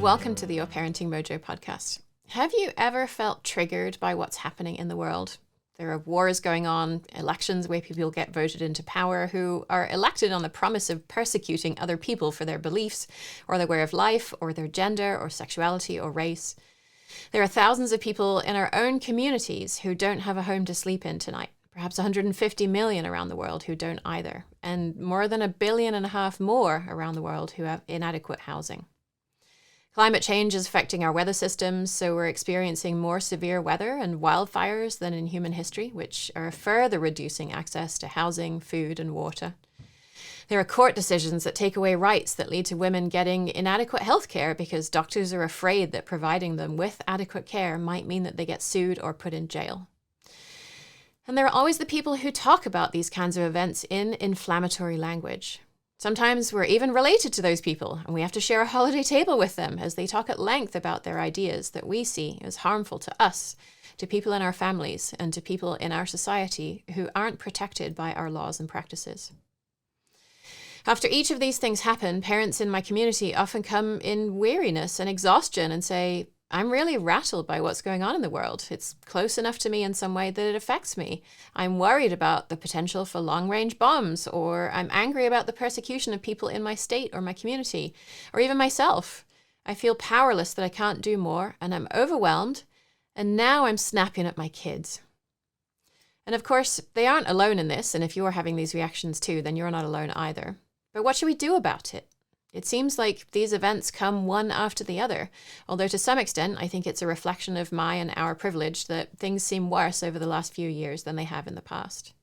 welcome to the Your Parenting Mojo podcast. Have you ever felt triggered by what's happening in the world? There are wars going on, elections where people get voted into power who are elected on the promise of persecuting other people for their beliefs or their way of life or their gender or sexuality or race. There are thousands of people in our own communities who don't have a home to sleep in tonight. Perhaps 150 million around the world who don't either, and more than 1.5 billion more around the world who have inadequate housing. Climate change is affecting our weather systems, so we're experiencing more severe weather and wildfires than in human history, which are further reducing access to housing, food, and water. There are court decisions that take away rights that lead to women getting inadequate health care because doctors are afraid that providing them with adequate care might mean that they get sued or put in jail. And there are always the people who talk about these kinds of events in inflammatory language. Sometimes we're even related to those people, and we have to share a holiday table with them as they talk at length about their ideas that we see as harmful to us, to people in our families, and to people in our society who aren't protected by our laws and practices. After each of these things happen, parents in my community often come in weariness and exhaustion and say, I'm really rattled by what's going on in the world. It's close enough to me in some way that it affects me. I'm worried about the potential for long-range bombs, or I'm angry about the persecution of people in my state or my community, or even myself. I feel powerless that I can't do more, and I'm overwhelmed, and now I'm snapping at my kids. And of course, they aren't alone in this, and if you're having these reactions too, then you're not alone either. But what should we do about it? It seems like these events come one after the other, although to some extent I think it's a reflection of my and our privilege that things seem worse over the last few years than they have in the past.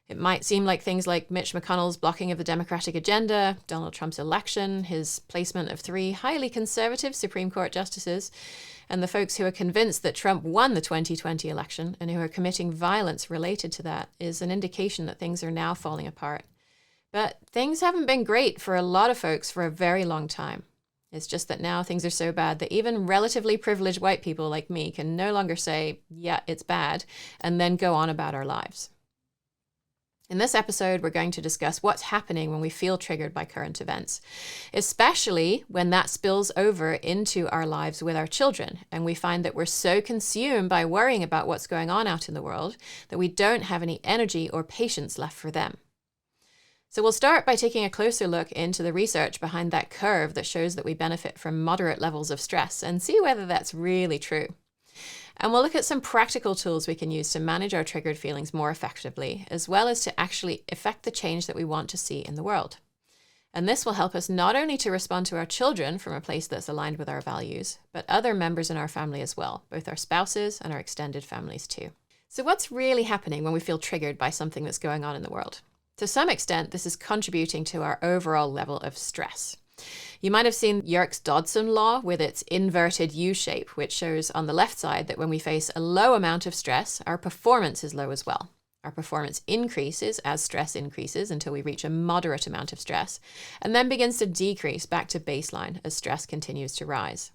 It might seem like things like Mitch McConnell's blocking of the Democratic agenda, Donald Trump's election, his placement of 3 highly conservative Supreme Court justices, and the folks who are convinced that Trump won the 2020 election and who are committing violence related to that is an indication that things are now falling apart. But things haven't been great for a lot of folks for a very long time. It's just that now things are so bad that even relatively privileged white people like me can no longer say, yeah, it's bad, and then go on about our lives. In this episode, we're going to discuss what's happening when we feel triggered by current events, especially when that spills over into our lives with our children, and we find that we're so consumed by worrying about what's going on out in the world that we don't have any energy or patience left for them. So we'll start by taking a closer look into the research behind that curve that shows that we benefit from moderate levels of stress and see whether that's really true. And we'll look at some practical tools we can use to manage our triggered feelings more effectively, as well as to actually effect the change that we want to see in the world. And this will help us not only to respond to our children from a place that's aligned with our values, but other members in our family as well, both our spouses and our extended families too. So what's really happening when we feel triggered by something that's going on in the world? To some extent, this is contributing to our overall level of stress. You might have seen Yerkes-Dodson law with its inverted U shape, which shows on the left side that when we face a low amount of stress, our performance is low as well. Our performance increases as stress increases until we reach a moderate amount of stress, and then begins to decrease back to baseline as stress continues to rise.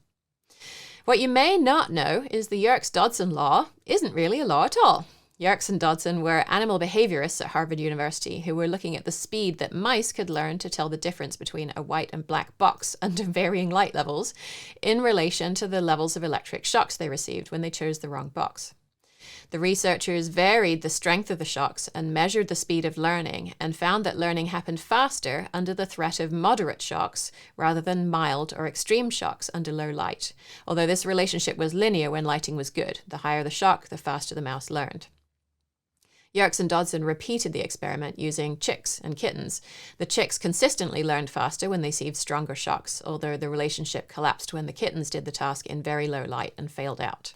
What you may not know is the Yerkes-Dodson law isn't really a law at all. Yerkes and Dodson were animal behaviorists at Harvard University who were looking at the speed that mice could learn to tell the difference between a white and black box under varying light levels in relation to the levels of electric shocks they received when they chose the wrong box. The researchers varied the strength of the shocks and measured the speed of learning and found that learning happened faster under the threat of moderate shocks rather than mild or extreme shocks under low light, although this relationship was linear when lighting was good. The higher the shock, the faster the mouse learned. Yerkes and Dodson repeated the experiment using chicks and kittens. The chicks consistently learned faster when they received stronger shocks, although the relationship collapsed when the kittens did the task in very low light and failed out.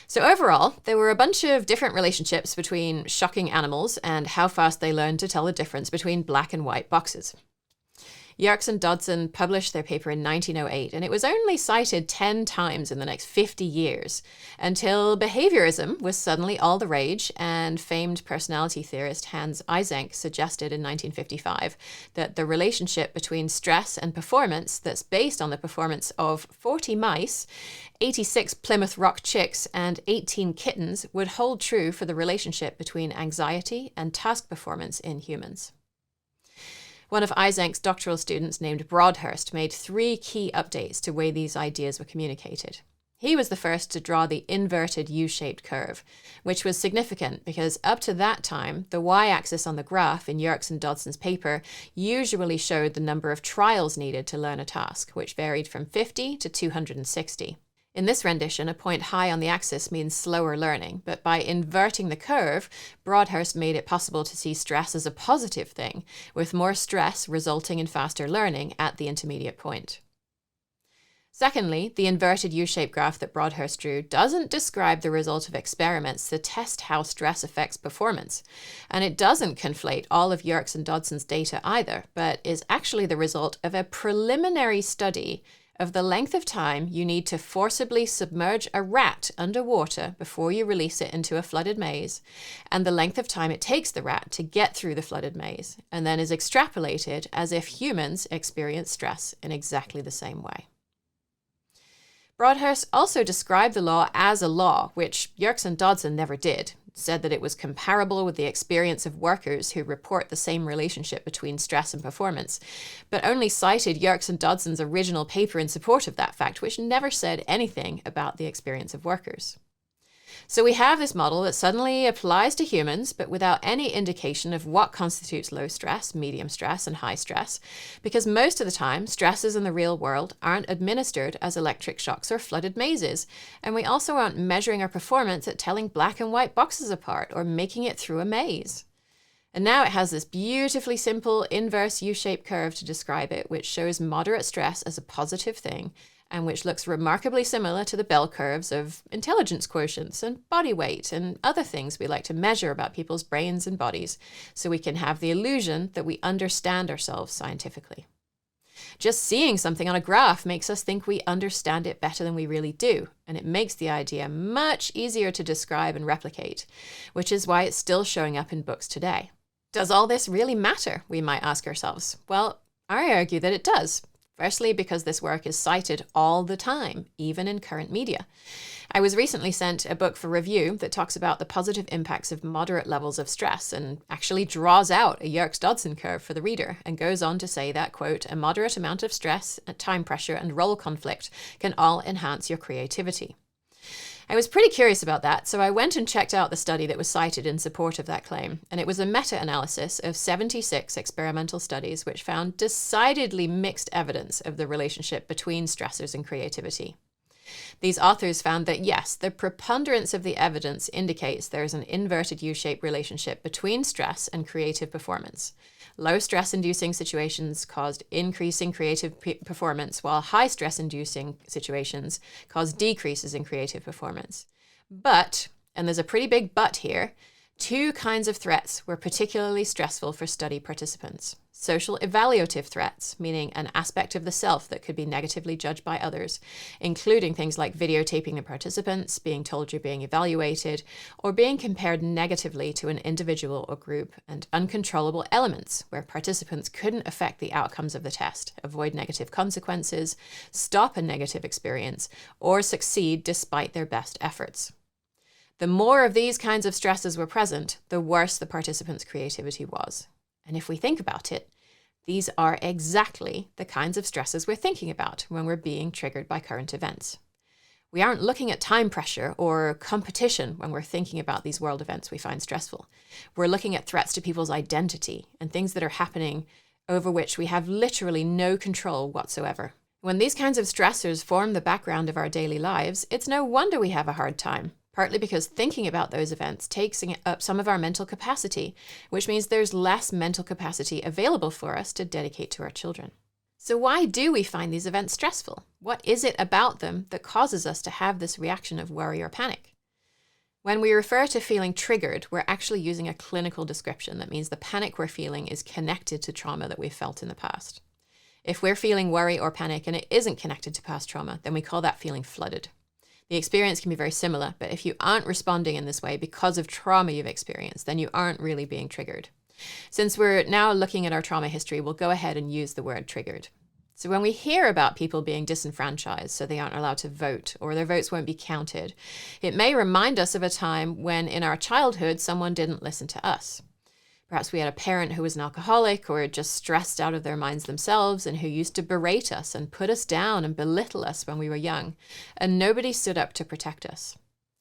So overall, there were a bunch of different relationships between shocking animals and how fast they learned to tell the difference between black and white boxes. Yerkes and Dodson published their paper in 1908, and it was only cited 10 times in the next 50 years, until behaviorism was suddenly all the rage, and famed personality theorist Hans Eysenck suggested in 1955 that the relationship between stress and performance that's based on the performance of 40 mice, 86 Plymouth Rock chicks, and 18 kittens would hold true for the relationship between anxiety and task performance in humans. One of Eysenk's doctoral students named Broadhurst made 3 key updates to the way these ideas were communicated. He was the first to draw the inverted U-shaped curve, which was significant because up to that time, the y-axis on the graph in Yerkes and Dodson's paper usually showed the number of trials needed to learn a task, which varied from 50 to 260. In this rendition, a point high on the axis means slower learning, but by inverting the curve, Broadhurst made it possible to see stress as a positive thing, with more stress resulting in faster learning at the intermediate point. Secondly, the inverted U-shaped graph that Broadhurst drew doesn't describe the result of experiments to test how stress affects performance. And it doesn't conflate all of Yerkes and Dodson's data either, but is actually the result of a preliminary study of the length of time you need to forcibly submerge a rat underwater before you release it into a flooded maze, and the length of time it takes the rat to get through the flooded maze, and then is extrapolated as if humans experience stress in exactly the same way. Broadhurst also described the law as a law, which Yerkes and Dodson never did. Said that it was comparable with the experience of workers who report the same relationship between stress and performance, but only cited Yerkes and Dodson's original paper in support of that fact, which never said anything about the experience of workers. So we have this model that suddenly applies to humans, but without any indication of what constitutes low stress, medium stress, and high stress, because most of the time, stresses in the real world aren't administered as electric shocks or flooded mazes, and we also aren't measuring our performance at telling black and white boxes apart or making it through a maze. And now it has this beautifully simple inverse U-shaped curve to describe it, which shows moderate stress as a positive thing, and which looks remarkably similar to the bell curves of intelligence quotients and body weight and other things we like to measure about people's brains and bodies, so we can have the illusion that we understand ourselves scientifically. Just seeing something on a graph makes us think we understand it better than we really do, and it makes the idea much easier to describe and replicate, which is why it's still showing up in books today. Does all this really matter, we might ask ourselves? Well, I argue that it does. Firstly, because this work is cited all the time, even in current media. I was recently sent a book for review that talks about the positive impacts of moderate levels of stress and actually draws out a Yerkes-Dodson curve for the reader and goes on to say that, quote, a moderate amount of stress, time pressure, and role conflict can all enhance your creativity. I was pretty curious about that, so I went and checked out the study that was cited in support of that claim, and it was a meta-analysis of 76 experimental studies which found decidedly mixed evidence of the relationship between stressors and creativity. These authors found that yes, the preponderance of the evidence indicates there is an inverted U-shaped relationship between stress and creative performance. Low stress-inducing situations caused increasing creative performance, while high stress-inducing situations caused decreases in creative performance. But, and there's a pretty big but here, 2 kinds of threats were particularly stressful for study participants. Social evaluative threats, meaning an aspect of the self that could be negatively judged by others, including things like videotaping the participants, being told you're being evaluated, or being compared negatively to an individual or group, and uncontrollable elements, where participants couldn't affect the outcomes of the test, avoid negative consequences, stop a negative experience, or succeed despite their best efforts. The more of these kinds of stresses were present, the worse the participants' creativity was. And if we think about it, these are exactly the kinds of stresses we're thinking about when we're being triggered by current events. We aren't looking at time pressure or competition when we're thinking about these world events we find stressful. We're looking at threats to people's identity and things that are happening over which we have literally no control whatsoever. When these kinds of stressors form the background of our daily lives, it's no wonder we have a hard time. Partly because thinking about those events takes up some of our mental capacity, which means there's less mental capacity available for us to dedicate to our children. So why do we find these events stressful? What is it about them that causes us to have this reaction of worry or panic? When we refer to feeling triggered, we're actually using a clinical description. That means the panic we're feeling is connected to trauma that we've felt in the past. If we're feeling worry or panic and it isn't connected to past trauma, then we call that feeling flooded. The experience can be very similar, but if you aren't responding in this way because of trauma you've experienced, then you aren't really being triggered. Since we're now looking at our trauma history, we'll go ahead and use the word triggered. So when we hear about people being disenfranchised so they aren't allowed to vote or their votes won't be counted, it may remind us of a time when in our childhood someone didn't listen to us. Perhaps we had a parent who was an alcoholic or just stressed out of their minds themselves and who used to berate us and put us down and belittle us when we were young, and nobody stood up to protect us.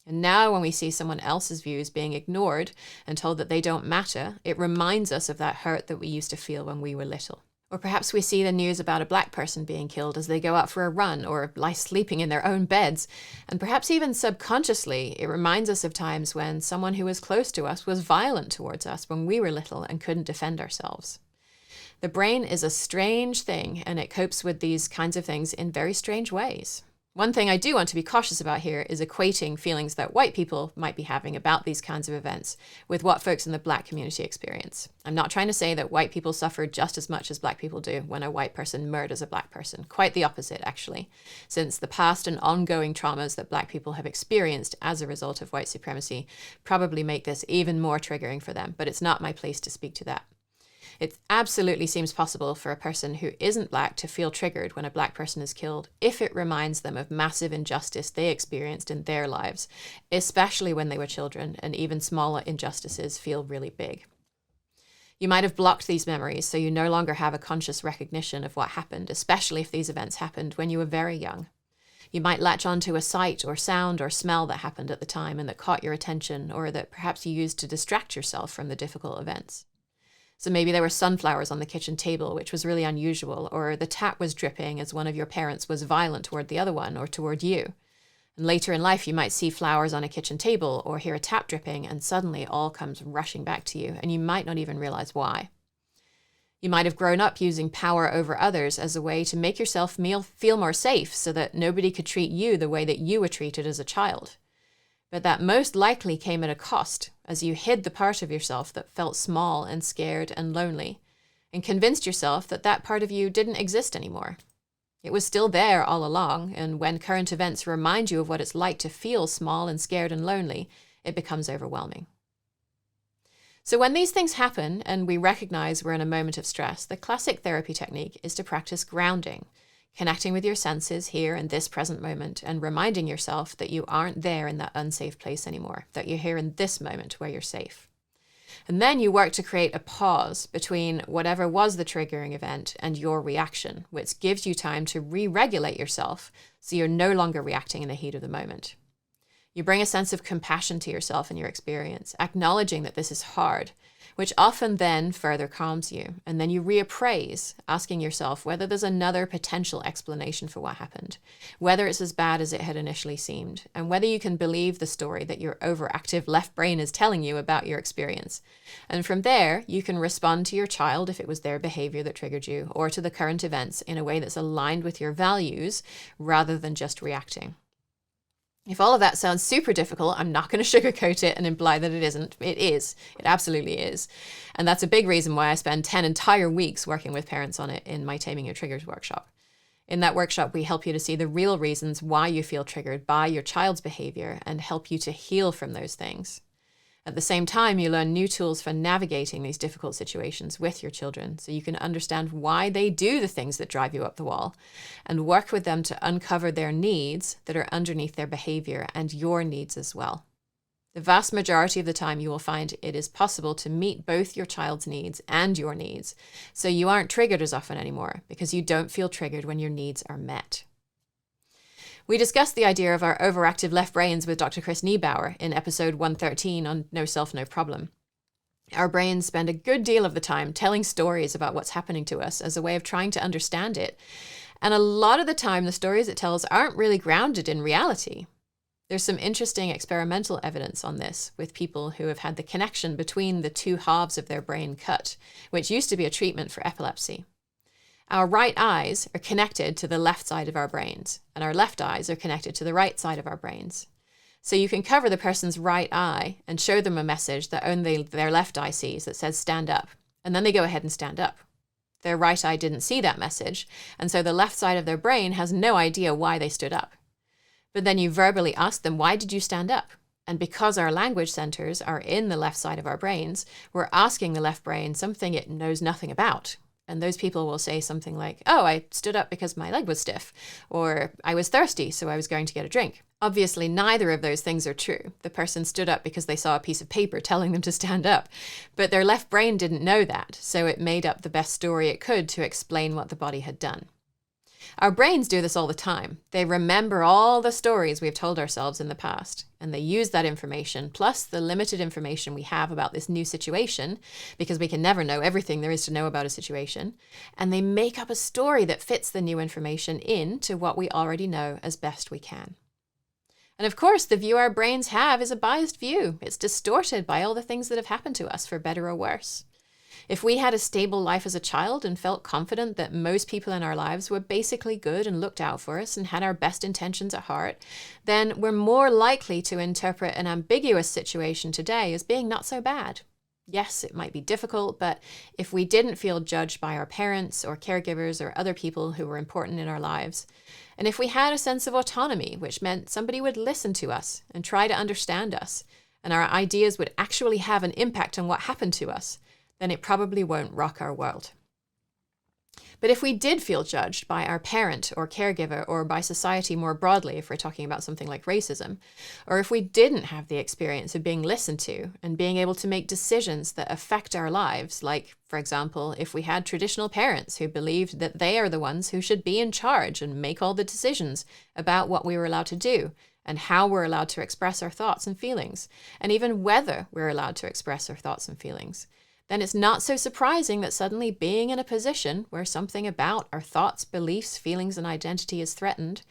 And now when we see someone else's views being ignored and told that they don't matter, it reminds us of that hurt that we used to feel when we were little. Or perhaps we see the news about a Black person being killed as they go out for a run or lie sleeping in their own beds. And perhaps even subconsciously, it reminds us of times when someone who was close to us was violent towards us when we were little and couldn't defend ourselves. The brain is a strange thing, and it copes with these kinds of things in very strange ways. One thing I do want to be cautious about here is equating feelings that white people might be having about these kinds of events with what folks in the Black community experience. I'm not trying to say that white people suffer just as much as Black people do when a white person murders a Black person. Quite the opposite, actually, since the past and ongoing traumas that Black people have experienced as a result of white supremacy probably make this even more triggering for them, but it's not my place to speak to that. It absolutely seems possible for a person who isn't Black to feel triggered when a Black person is killed if it reminds them of massive injustice they experienced in their lives, especially when they were children, and even smaller injustices feel really big. You might have blocked these memories so you no longer have a conscious recognition of what happened, especially if these events happened when you were very young. You might latch onto a sight or sound or smell that happened at the time and that caught your attention, or that perhaps you used to distract yourself from the difficult events. So maybe there were sunflowers on the kitchen table, which was really unusual, or the tap was dripping as one of your parents was violent toward the other one or toward you. And later in life, you might see flowers on a kitchen table or hear a tap dripping, and suddenly it all comes rushing back to you, and you might not even realize why. You might have grown up using power over others as a way to make yourself feel more safe so that nobody could treat you the way that you were treated as a child. But that most likely came at a cost, as you hid the part of yourself that felt small and scared and lonely, and convinced yourself that that part of you didn't exist anymore. It was still there all along, and when current events remind you of what it's like to feel small and scared and lonely, it becomes overwhelming. So when these things happen and we recognize we're in a moment of stress, the classic therapy technique is to practice grounding, connecting with your senses here in this present moment and reminding yourself that you aren't there in that unsafe place anymore, that you're here in this moment where you're safe. And then you work to create a pause between whatever was the triggering event and your reaction, which gives you time to re-regulate yourself so you're no longer reacting in the heat of the moment. You bring a sense of compassion to yourself and your experience, acknowledging that this is hard, which often then further calms you. And then you reappraise, asking yourself whether there's another potential explanation for what happened, whether it's as bad as it had initially seemed, and whether you can believe the story that your overactive left brain is telling you about your experience. And from there, you can respond to your child if it was their behavior that triggered you, or to the current events in a way that's aligned with your values rather than just reacting. If all of that sounds super difficult, I'm not going to sugarcoat it and imply that it isn't. It is. It absolutely is. And that's a big reason why I spend 10 entire weeks working with parents on it in my Taming Your Triggers workshop. In that workshop, we help you to see the real reasons why you feel triggered by your child's behavior and help you to heal from those things. At the same time, you learn new tools for navigating these difficult situations with your children so you can understand why they do the things that drive you up the wall and work with them to uncover their needs that are underneath their behavior and your needs as well. The vast majority of the time, you will find it is possible to meet both your child's needs and your needs, so you aren't triggered as often anymore because you don't feel triggered when your needs are met. We discussed the idea of our overactive left brains with Dr. Chris Niebauer in episode 113 on No Self, No Problem. Our brains spend a good deal of the time telling stories about what's happening to us as a way of trying to understand it. And a lot of the time, the stories it tells aren't really grounded in reality. There's some interesting experimental evidence on this with people who have had the connection between the two halves of their brain cut, which used to be a treatment for epilepsy. Our right eyes are connected to the left side of our brains, and our left eyes are connected to the right side of our brains. So you can cover the person's right eye and show them a message that only their left eye sees that says stand up, and then they go ahead and stand up. Their right eye didn't see that message, and so the left side of their brain has no idea why they stood up. But then you verbally ask them, why did you stand up? And because our language centers are in the left side of our brains, we're asking the left brain something it knows nothing about. And those people will say something like, oh, I stood up because my leg was stiff, or I was thirsty, so I was going to get a drink. Obviously, neither of those things are true. The person stood up because they saw a piece of paper telling them to stand up, but their left brain didn't know that, so it made up the best story it could to explain what the body had done. Our brains do this all the time. They remember all the stories we've told ourselves in the past, and they use that information, plus the limited information we have about this new situation, because we can never know everything there is to know about a situation, and they make up a story that fits the new information into what we already know as best we can. And of course, the view our brains have is a biased view. It's distorted by all the things that have happened to us, for better or worse. If we had a stable life as a child and felt confident that most people in our lives were basically good and looked out for us and had our best intentions at heart, then we're more likely to interpret an ambiguous situation today as being not so bad. Yes, it might be difficult, but if we didn't feel judged by our parents or caregivers or other people who were important in our lives, and if we had a sense of autonomy, which meant somebody would listen to us and try to understand us, and our ideas would actually have an impact on what happened to us, then it probably won't rock our world. But if we did feel judged by our parent or caregiver or by society more broadly, if we're talking about something like racism, or if we didn't have the experience of being listened to and being able to make decisions that affect our lives, like, for example, if we had traditional parents who believed that they are the ones who should be in charge and make all the decisions about what we were allowed to do and how we're allowed to express our thoughts and feelings, and even whether we're allowed to express our thoughts and feelings, then it's not so surprising that suddenly being in a position where something about our thoughts, beliefs, feelings, and identity is threatened,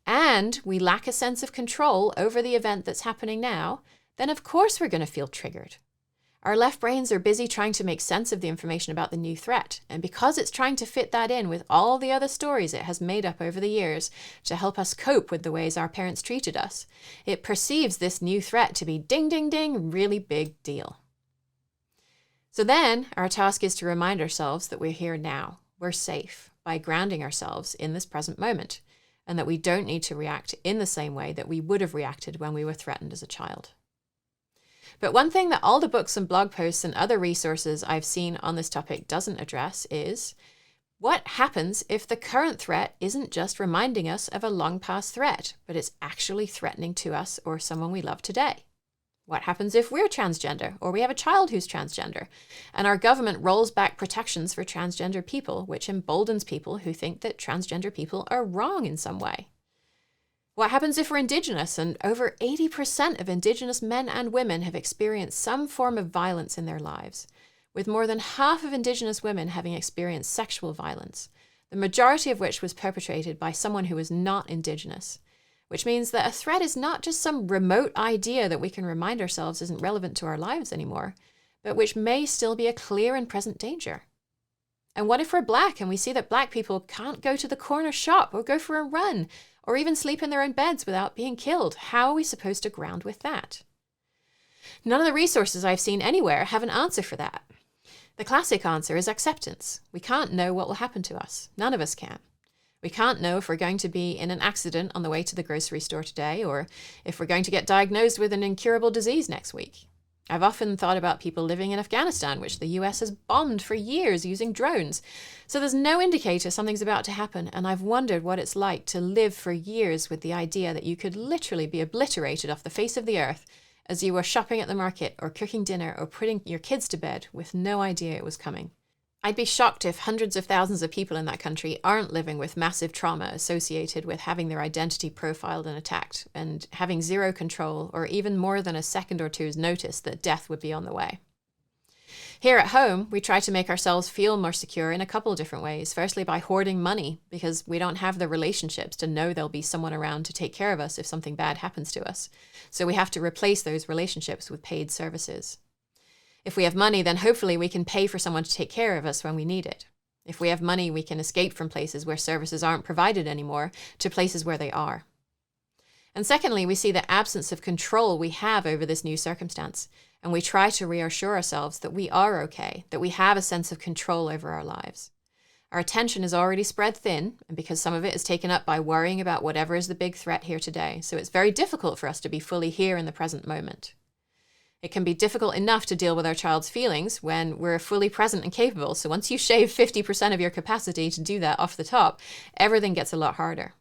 and we lack a sense of control over the event that's happening now, then of course we're going to feel triggered. Our left brains are busy trying to make sense of the information about the new threat, and because it's trying to fit that in with all the other stories it has made up over the years to help us cope with the ways our parents treated us, it perceives this new threat to be ding, ding, ding, really big deal. So then our task is to remind ourselves that we're here now, we're safe, by grounding ourselves in this present moment, and that we don't need to react in the same way that we would have reacted when we were threatened as a child. But one thing that all the books and blog posts and other resources I've seen on this topic doesn't address is, what happens if the current threat isn't just reminding us of a long past threat, but it's actually threatening to us or someone we love today? What happens if we're transgender, or we have a child who's transgender, and our government rolls back protections for transgender people, which emboldens people who think that transgender people are wrong in some way? What happens if we're Indigenous, and over 80% of Indigenous men and women have experienced some form of violence in their lives, with more than half of Indigenous women having experienced sexual violence, the majority of which was perpetrated by someone who was not Indigenous? Which means that a threat is not just some remote idea that we can remind ourselves isn't relevant to our lives anymore, but which may still be a clear and present danger. And what if we're Black and we see that Black people can't go to the corner shop or go for a run or even sleep in their own beds without being killed? How are we supposed to ground with that? None of the resources I've seen anywhere have an answer for that. The classic answer is acceptance. We can't know what will happen to us. None of us can. We can't know if we're going to be in an accident on the way to the grocery store today, or if we're going to get diagnosed with an incurable disease next week. I've often thought about people living in Afghanistan, which the US has bombed for years using drones. So there's no indicator something's about to happen, and I've wondered what it's like to live for years with the idea that you could literally be obliterated off the face of the earth as you were shopping at the market or cooking dinner or putting your kids to bed with no idea it was coming. I'd be shocked if hundreds of thousands of people in that country aren't living with massive trauma associated with having their identity profiled and attacked, and having zero control or even more than a second or two's notice that death would be on the way. Here at home, we try to make ourselves feel more secure in a couple of different ways. Firstly, by hoarding money, because we don't have the relationships to know there'll be someone around to take care of us if something bad happens to us. So we have to replace those relationships with paid services. If we have money, then hopefully we can pay for someone to take care of us when we need it. If we have money, we can escape from places where services aren't provided anymore to places where they are. And secondly, we see the absence of control we have over this new circumstance, and we try to reassure ourselves that we are okay, that we have a sense of control over our lives. Our attention is already spread thin, and because some of it is taken up by worrying about whatever is the big threat here today, so it's very difficult for us to be fully here in the present moment. It can be difficult enough to deal with our child's feelings when we're fully present and capable. So once you shave 50% of your capacity to do that off the top, everything gets a lot harder.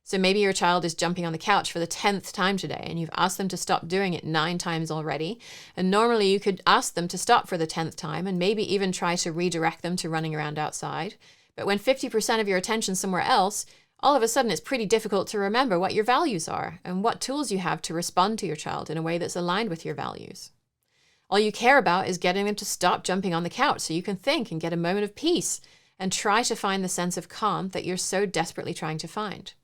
So maybe your child is jumping on the couch for the 10th time today and you've asked them to stop doing it 9 times already. And normally you could ask them to stop for the 10th time and maybe even try to redirect them to running around outside. But when 50% of your attention's somewhere else, all of a sudden it's pretty difficult to remember what your values are and what tools you have to respond to your child in a way that's aligned with your values. All you care about is getting them to stop jumping on the couch so you can think and get a moment of peace and try to find the sense of calm that you're so desperately trying to find.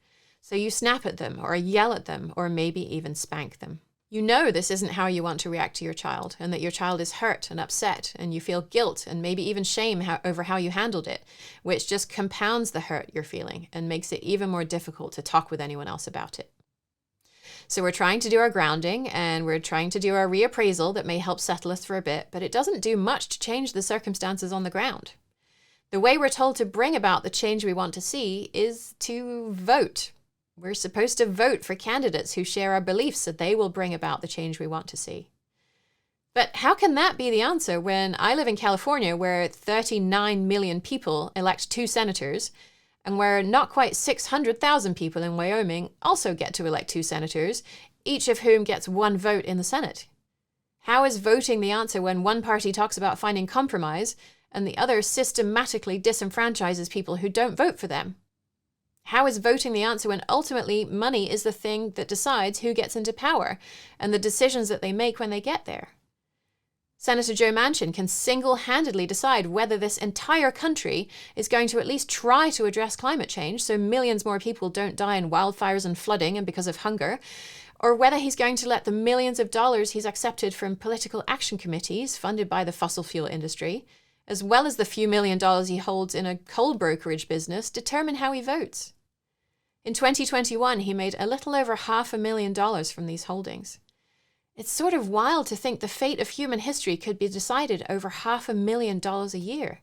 So you snap at them or yell at them or maybe even spank them. You know this isn't how you want to react to your child and that your child is hurt and upset and you feel guilt and maybe even shame over how you handled it, which just compounds the hurt you're feeling and makes it even more difficult to talk with anyone else about it. So we're trying to do our grounding and we're trying to do our reappraisal that may help settle us for a bit, but it doesn't do much to change the circumstances on the ground. The way we're told to bring about the change we want to see is to vote. We're supposed to vote for candidates who share our beliefs that they will bring about the change we want to see. But how can that be the answer when I live in California where 39 million people elect 2 senators and where not quite 600,000 people in Wyoming also get to elect 2 senators, each of whom gets 1 vote in the Senate? How is voting the answer when one party talks about finding compromise and the other systematically disenfranchises people who don't vote for them? How is voting the answer when ultimately money is the thing that decides who gets into power and the decisions that they make when they get there? Senator Joe Manchin can single-handedly decide whether this entire country is going to at least try to address climate change so millions more people don't die in wildfires and flooding and because of hunger, or whether he's going to let the millions of dollars he's accepted from political action committees funded by the fossil fuel industry, as well as the few $1,000,000 he holds in a coal brokerage business, determine how he votes. In 2021, he made a little over $500,000 from these holdings. It's sort of wild to think the fate of human history could be decided over $500,000 a year.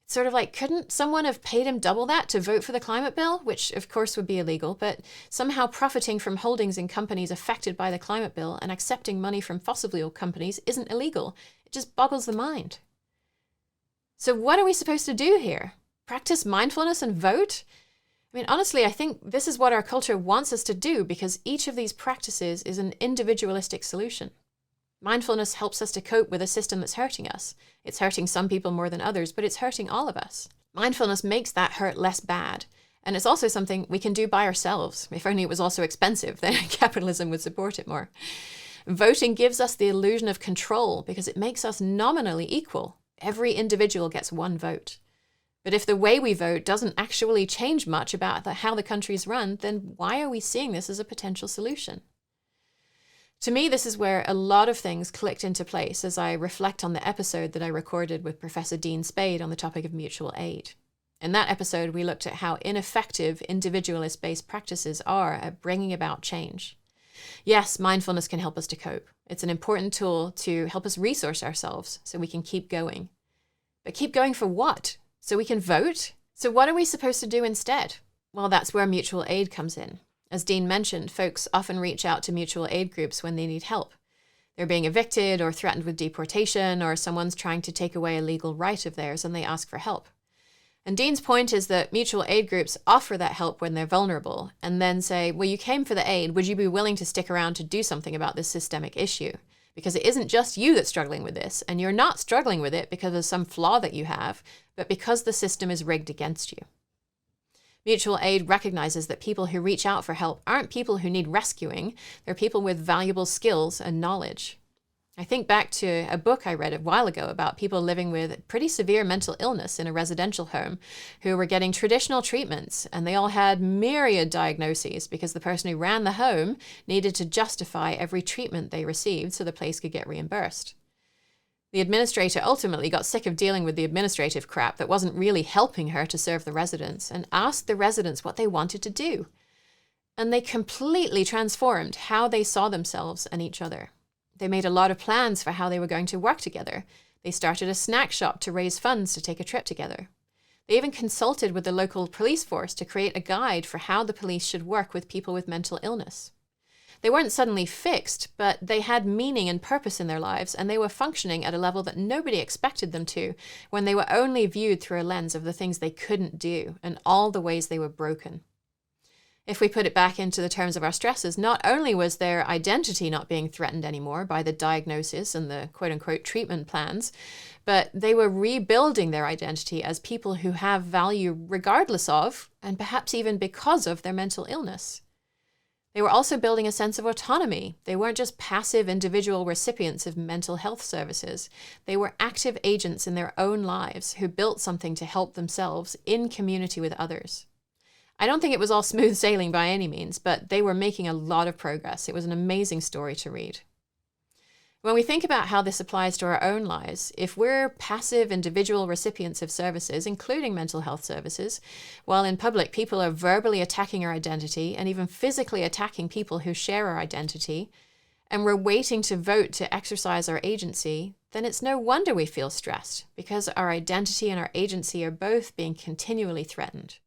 It's sort of like, couldn't someone have paid him double that to vote for the climate bill, which of course would be illegal, but somehow profiting from holdings in companies affected by the climate bill and accepting money from fossil fuel companies isn't illegal? It just boggles the mind. So what are we supposed to do here? Practice mindfulness and vote? I mean, honestly, I think this is what our culture wants us to do because each of these practices is an individualistic solution. Mindfulness helps us to cope with a system that's hurting us. It's hurting some people more than others, but it's hurting all of us. Mindfulness makes that hurt less bad. And it's also something we can do by ourselves. If only it was also expensive, then capitalism would support it more. Voting gives us the illusion of control because it makes us nominally equal. Every individual gets 1 vote. But if the way we vote doesn't actually change much about how the country's run, then why are we seeing this as a potential solution? To me, this is where a lot of things clicked into place as I reflect on the episode that I recorded with Professor Dean Spade on the topic of mutual aid. In that episode, we looked at how ineffective individualist-based practices are at bringing about change. Yes, mindfulness can help us to cope. It's an important tool to help us resource ourselves so we can keep going. But keep going for what? So we can vote? So what are we supposed to do instead? Well, that's where mutual aid comes in. As Dean mentioned, folks often reach out to mutual aid groups when they need help. They're being evicted or threatened with deportation, or someone's trying to take away a legal right of theirs and they ask for help. And Dean's point is that mutual aid groups offer that help when they're vulnerable and then say, well, you came for the aid. Would you be willing to stick around to do something about this systemic issue? Because it isn't just you that's struggling with this, and you're not struggling with it because of some flaw that you have, but because the system is rigged against you. Mutual aid recognizes that people who reach out for help aren't people who need rescuing. They're people with valuable skills and knowledge. I think back to a book I read a while ago about people living with pretty severe mental illness in a residential home who were getting traditional treatments, and they all had myriad diagnoses because the person who ran the home needed to justify every treatment they received so the place could get reimbursed. The administrator ultimately got sick of dealing with the administrative crap that wasn't really helping her to serve the residents and asked the residents what they wanted to do. And they completely transformed how they saw themselves and each other. They made a lot of plans for how they were going to work together. They started a snack shop to raise funds to take a trip together. They even consulted with the local police force to create a guide for how the police should work with people with mental illness. They weren't suddenly fixed, but they had meaning and purpose in their lives, and they were functioning at a level that nobody expected them to when they were only viewed through a lens of the things they couldn't do and all the ways they were broken. If we put it back into the terms of our stresses, not only was their identity not being threatened anymore by the diagnosis and the quote-unquote treatment plans, but they were rebuilding their identity as people who have value regardless of, and perhaps even because of, their mental illness. They were also building a sense of autonomy. They weren't just passive individual recipients of mental health services. They were active agents in their own lives who built something to help themselves in community with others. I don't think it was all smooth sailing by any means, but they were making a lot of progress. It was an amazing story to read. When we think about how this applies to our own lives, if we're passive individual recipients of services, including mental health services, while in public people are verbally attacking our identity and even physically attacking people who share our identity, and we're waiting to vote to exercise our agency, then it's no wonder we feel stressed, because our identity and our agency are both being continually threatened.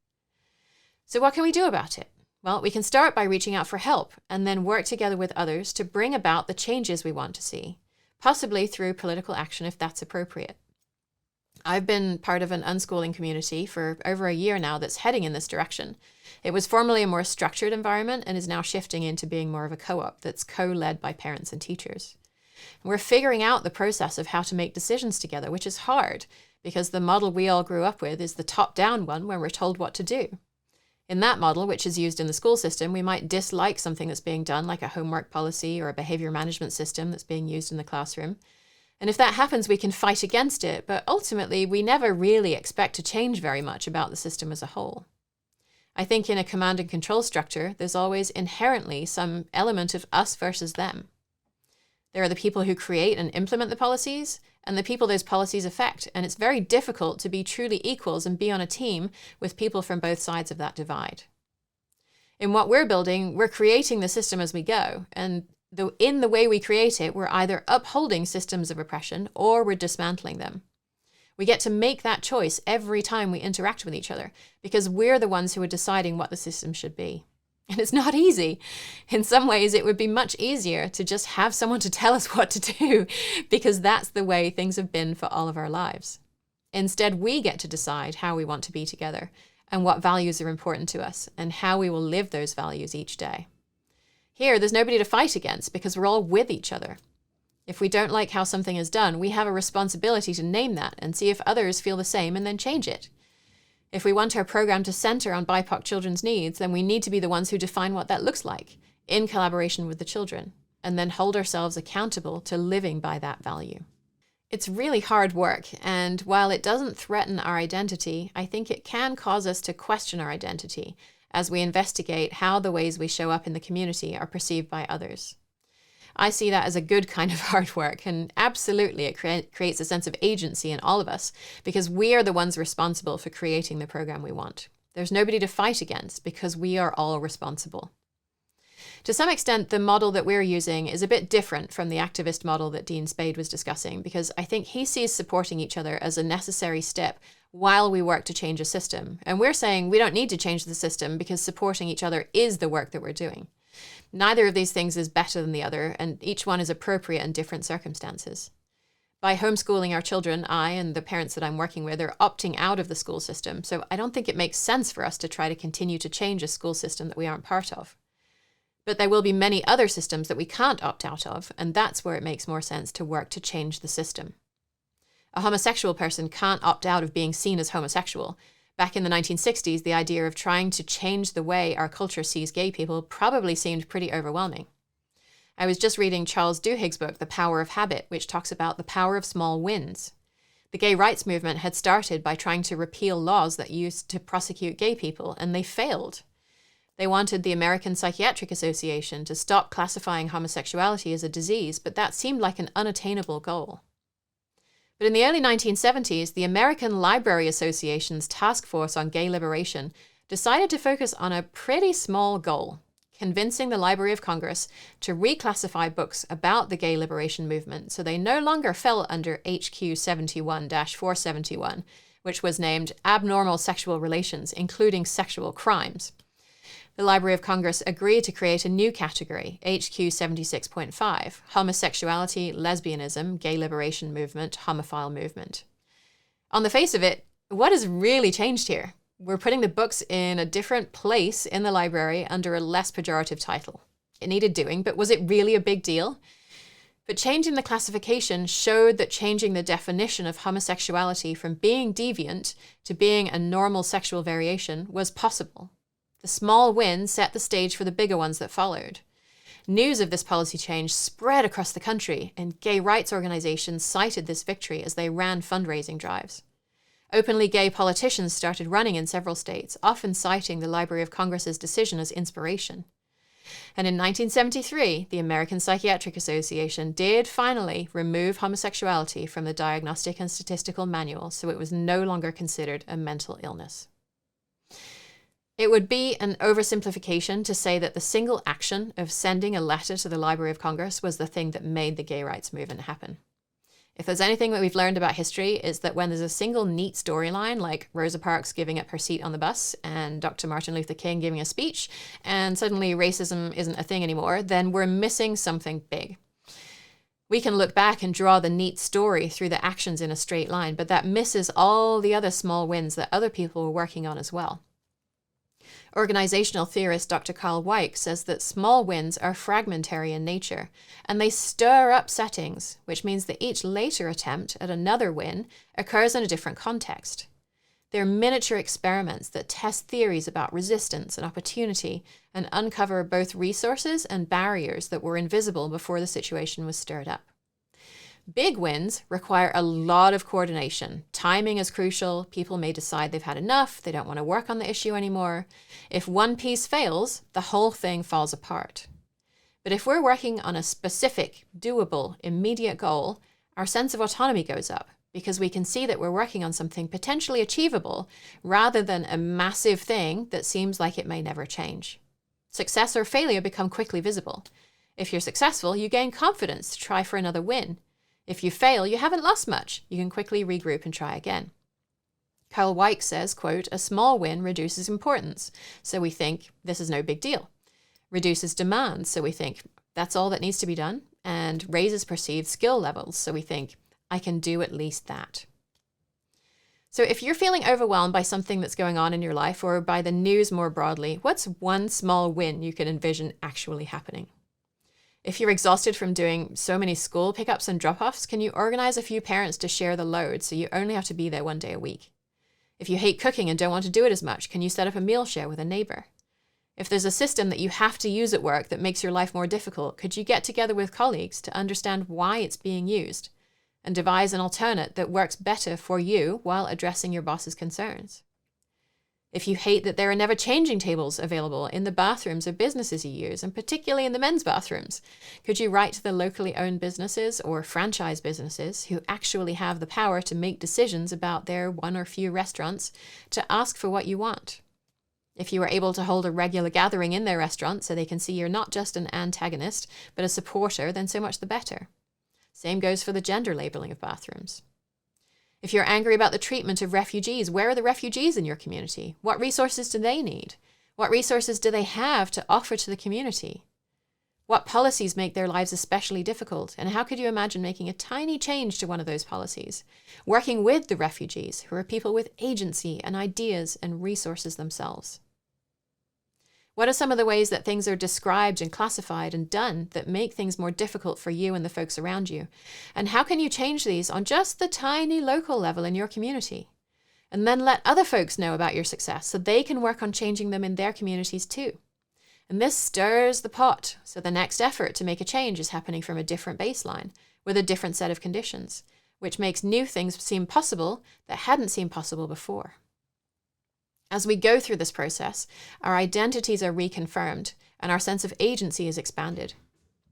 So what can we do about it? Well, we can start by reaching out for help and then work together with others to bring about the changes we want to see, possibly through political action if that's appropriate. I've been part of an unschooling community for over a year now that's heading in this direction. It was formerly a more structured environment and is now shifting into being more of a co-op that's co-led by parents and teachers. We're figuring out the process of how to make decisions together, which is hard because the model we all grew up with is the top-down one where we're told what to do. In that model, which is used in the school system, we might dislike something that's being done, like a homework policy or a behavior management system that's being used in the classroom. And if that happens, we can fight against it, but ultimately, we never really expect to change very much about the system as a whole. I think in a command and control structure, there's always inherently some element of us versus them. There are the people who create and implement the policies, and the people those policies affect. And it's very difficult to be truly equals and be on a team with people from both sides of that divide. In what we're building, we're creating the system as we go. And in the way we create it, we're either upholding systems of oppression or we're dismantling them. We get to make that choice every time we interact with each other because we're the ones who are deciding what the system should be. And it's not easy. In some ways, it would be much easier to just have someone to tell us what to do because that's the way things have been for all of our lives. Instead, we get to decide how we want to be together and what values are important to us and how we will live those values each day. Here, there's nobody to fight against because we're all with each other. If we don't like how something is done, we have a responsibility to name that and see if others feel the same and then change it. If we want our program to center on BIPOC children's needs, then we need to be the ones who define what that looks like in collaboration with the children, and then hold ourselves accountable to living by that value. It's really hard work, and while it doesn't threaten our identity, I think it can cause us to question our identity as we investigate how the ways we show up in the community are perceived by others. I see that as a good kind of hard work, and absolutely it creates a sense of agency in all of us because we are the ones responsible for creating the program we want. There's nobody to fight against because we are all responsible. To some extent, the model that we're using is a bit different from the activist model that Dean Spade was discussing because I think he sees supporting each other as a necessary step while we work to change a system. And we're saying we don't need to change the system because supporting each other is the work that we're doing. Neither of these things is better than the other, and each one is appropriate in different circumstances. By homeschooling our children, I and the parents that I'm working with are opting out of the school system, so I don't think it makes sense for us to try to continue to change a school system that we aren't part of. But there will be many other systems that we can't opt out of, and that's where it makes more sense to work to change the system. A homosexual person can't opt out of being seen as homosexual. Back in the 1960s, the idea of trying to change the way our culture sees gay people probably seemed pretty overwhelming. I was just reading Charles Duhigg's book, The Power of Habit, which talks about the power of small wins. The gay rights movement had started by trying to repeal laws that used to prosecute gay people, and they failed. They wanted the American Psychiatric Association to stop classifying homosexuality as a disease, but that seemed like an unattainable goal. But in the early 1970s, the American Library Association's Task Force on Gay Liberation decided to focus on a pretty small goal, convincing the Library of Congress to reclassify books about the gay liberation movement so they no longer fell under HQ 71-471, which was named Abnormal Sexual Relations, Including Sexual Crimes. The Library of Congress agreed to create a new category, HQ 76.5, homosexuality, lesbianism, gay liberation movement, homophile movement. On the face of it, what has really changed here? We're putting the books in a different place in the library under a less pejorative title. It needed doing, but was it really a big deal? But changing the classification showed that changing the definition of homosexuality from being deviant to being a normal sexual variation was possible. The small win set the stage for the bigger ones that followed. News of this policy change spread across the country, and gay rights organizations cited this victory as they ran fundraising drives. Openly gay politicians started running in several states, often citing the Library of Congress's decision as inspiration. And in 1973, the American Psychiatric Association did finally remove homosexuality from the Diagnostic and Statistical Manual, so it was no longer considered a mental illness. It would be an oversimplification to say that the single action of sending a letter to the Library of Congress was the thing that made the gay rights movement happen. If there's anything that we've learned about history, is that when there's a single neat storyline, like Rosa Parks giving up her seat on the bus and Dr. Martin Luther King giving a speech, and suddenly racism isn't a thing anymore, then we're missing something big. We can look back and draw the neat story through the actions in a straight line, but that misses all the other small wins that other people were working on as well. Organizational theorist Dr. Carl Weick says that small wins are fragmentary in nature, and they stir up settings, which means that each later attempt at another win occurs in a different context. They're miniature experiments that test theories about resistance and opportunity and uncover both resources and barriers that were invisible before the situation was stirred up. Big wins require a lot of coordination. Timing is crucial. People may decide they've had enough. They don't want to work on the issue anymore. If one piece fails, the whole thing falls apart. But if we're working on a specific, doable, immediate goal, our sense of autonomy goes up because we can see that we're working on something potentially achievable rather than a massive thing that seems like it may never change. Success or failure become quickly visible. If you're successful, you gain confidence to try for another win. If you fail, you haven't lost much. You can quickly regroup and try again. Carl Weick says, quote, "A small win reduces importance, so we think this is no big deal. Reduces demand, so we think that's all that needs to be done, and raises perceived skill levels, so we think I can do at least that." So if you're feeling overwhelmed by something that's going on in your life or by the news more broadly, what's one small win you can envision actually happening? If you're exhausted from doing so many school pickups and drop-offs, can you organize a few parents to share the load so you only have to be there one day a week? If you hate cooking and don't want to do it as much, can you set up a meal share with a neighbor? If there's a system that you have to use at work that makes your life more difficult, could you get together with colleagues to understand why it's being used and devise an alternate that works better for you while addressing your boss's concerns? If you hate that there are never changing tables available in the bathrooms of businesses you use, and particularly in the men's bathrooms, could you write to the locally owned businesses or franchise businesses who actually have the power to make decisions about their one or few restaurants to ask for what you want? If you are able to hold a regular gathering in their restaurant so they can see you're not just an antagonist, but a supporter, then so much the better. Same goes for the gender labeling of bathrooms. If you're angry about the treatment of refugees, where are the refugees in your community? What resources do they need? What resources do they have to offer to the community? What policies make their lives especially difficult? And how could you imagine making a tiny change to one of those policies? Working with the refugees, who are people with agency and ideas and resources themselves. What are some of the ways that things are described and classified and done that make things more difficult for you and the folks around you? And how can you change these on just the tiny local level in your community? And then let other folks know about your success so they can work on changing them in their communities too. And this stirs the pot, so the next effort to make a change is happening from a different baseline, with a different set of conditions, which makes new things seem possible that hadn't seemed possible before. As we go through this process, our identities are reconfirmed and our sense of agency is expanded.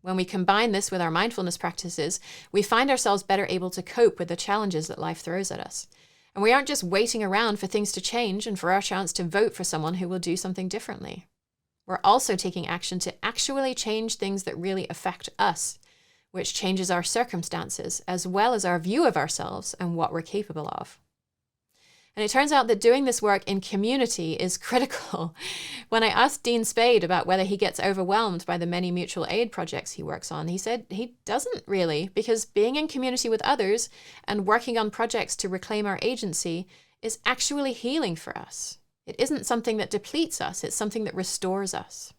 When we combine this with our mindfulness practices, we find ourselves better able to cope with the challenges that life throws at us. And we aren't just waiting around for things to change and for our chance to vote for someone who will do something differently. We're also taking action to actually change things that really affect us, which changes our circumstances as well as our view of ourselves and what we're capable of. And it turns out that doing this work in community is critical. When I asked Dean Spade about whether he gets overwhelmed by the many mutual aid projects he works on, he said he doesn't really, because being in community with others and working on projects to reclaim our agency is actually healing for us. It isn't something that depletes us, it's something that restores us.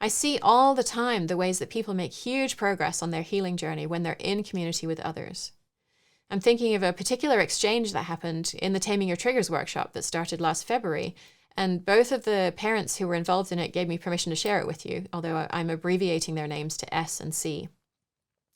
I see all the time the ways that people make huge progress on their healing journey when they're in community with others. I'm thinking of a particular exchange that happened in the Taming Your Triggers workshop that started last February, and both of the parents who were involved in it gave me permission to share it with you, although I'm abbreviating their names to S and C.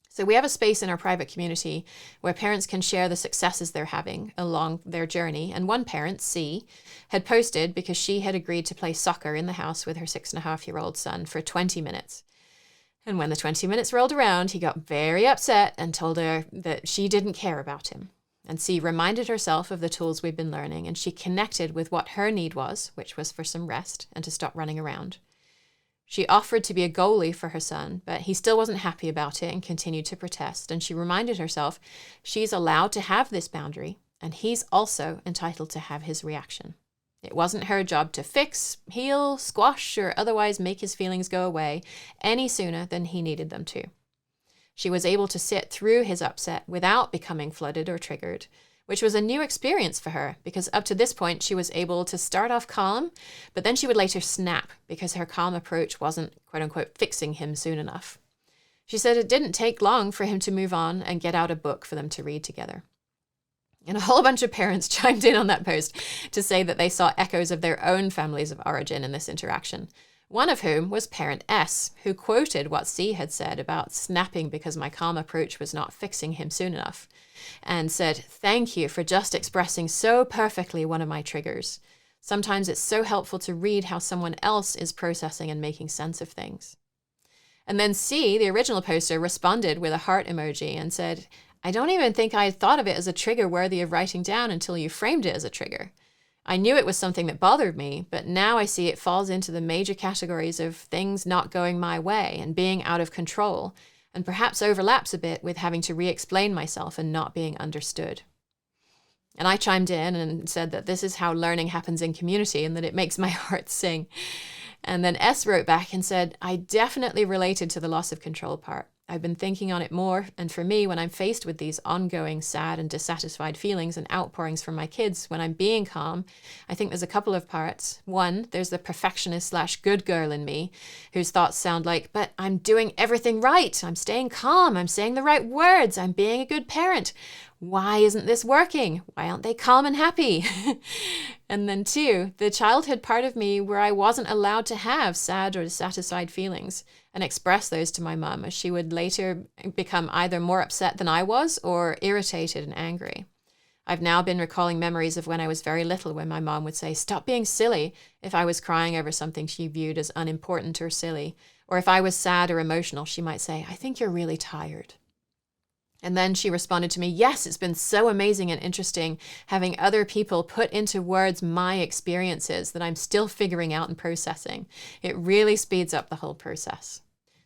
So we have a space in our private community where parents can share the successes they're having along their journey, and one parent, C, had posted because she had agreed to play soccer in the house with her 6.5-year-old son for 20 minutes. And when the 20 minutes rolled around, he got very upset and told her that she didn't care about him. And C reminded herself of the tools we've been learning, and she connected with what her need was, which was for some rest and to stop running around. She offered to be a goalie for her son, but he still wasn't happy about it and continued to protest. And she reminded herself she's allowed to have this boundary, and he's also entitled to have his reaction. It wasn't her job to fix, heal, squash, or otherwise make his feelings go away any sooner than he needed them to. She was able to sit through his upset without becoming flooded or triggered, which was a new experience for her because up to this point she was able to start off calm, but then she would later snap because her calm approach wasn't, quote unquote, fixing him soon enough. She said it didn't take long for him to move on and get out a book for them to read together. And a whole bunch of parents chimed in on that post to say that they saw echoes of their own families of origin in this interaction. One of whom was parent S, who quoted what C had said about snapping because my calm approach was not fixing him soon enough, and said, "Thank you for just expressing so perfectly one of my triggers. Sometimes it's so helpful to read how someone else is processing and making sense of things." And then C, the original poster, responded with a heart emoji and said, "I don't even think I had thought of it as a trigger worthy of writing down until you framed it as a trigger. I knew it was something that bothered me, but now I see it falls into the major categories of things not going my way and being out of control, and perhaps overlaps a bit with having to re-explain myself and not being understood." And I chimed in and said that this is how learning happens in community and that it makes my heart sing. And then S wrote back and said, "I definitely related to the loss of control part. I've been thinking on it more, and for me, when I'm faced with these ongoing sad and dissatisfied feelings and outpourings from my kids, when I'm being calm, I think there's a couple of parts. One, there's the perfectionist/good girl in me, whose thoughts sound like, but I'm doing everything right. I'm staying calm. I'm saying the right words. I'm being a good parent. Why isn't this working? Why aren't they calm and happy?" And then two, the childhood part of me where I wasn't allowed to have sad or dissatisfied feelings and express those to my mum, as she would later become either more upset than I was or irritated and angry. I've now been recalling memories of when I was very little, when my mom would say, "Stop being silly," if I was crying over something she viewed as unimportant or silly. Or if I was sad or emotional, she might say, "I think you're really tired." And then she responded to me, "Yes, it's been so amazing and interesting having other people put into words my experiences that I'm still figuring out and processing. It really speeds up the whole process."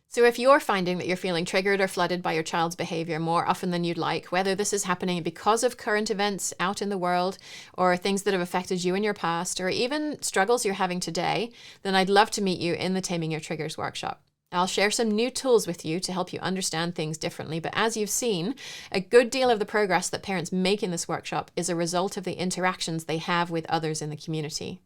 So if you're finding that you're feeling triggered or flooded by your child's behavior more often than you'd like, whether this is happening because of current events out in the world or things that have affected you in your past or even struggles you're having today, then I'd love to meet you in the Taming Your Triggers workshop. I'll share some new tools with you to help you understand things differently, but as you've seen, a good deal of the progress that parents make in this workshop is a result of the interactions they have with others in the community.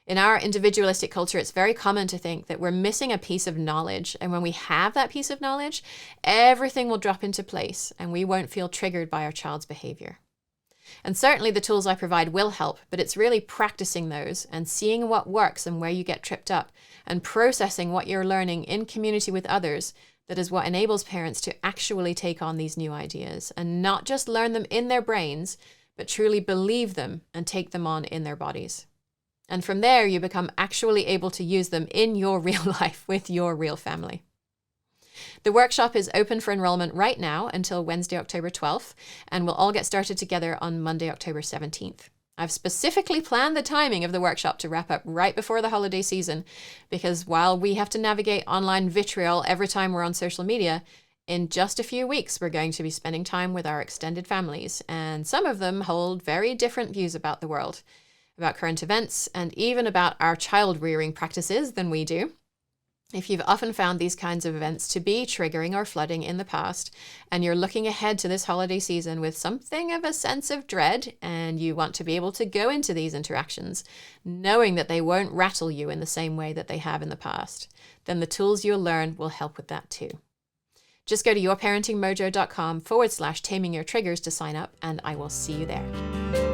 In our individualistic culture, it's very common to think that we're missing a piece of knowledge, and when we have that piece of knowledge, everything will drop into place and we won't feel triggered by our child's behavior. And certainly the tools I provide will help, but it's really practicing those and seeing what works and where you get tripped up and processing what you're learning in community with others that is what enables parents to actually take on these new ideas and not just learn them in their brains, but truly believe them and take them on in their bodies. And from there, you become actually able to use them in your real life with your real family. The workshop is open for enrollment right now until Wednesday, October 12th, and we'll all get started together on Monday, October 17th. I've specifically planned the timing of the workshop to wrap up right before the holiday season, because while we have to navigate online vitriol every time we're on social media, In just a few weeks, we're going to be spending time with our extended families, and some of them hold very different views about the world, about current events, and even about our child rearing practices than we do. If you've often found these kinds of events to be triggering or flooding in the past, and you're looking ahead to this holiday season with something of a sense of dread, and you want to be able to go into these interactions, knowing that they won't rattle you in the same way that they have in the past, then the tools you'll learn will help with that too. Just go to yourparentingmojo.com/taming your triggers to sign up, and I will see you there.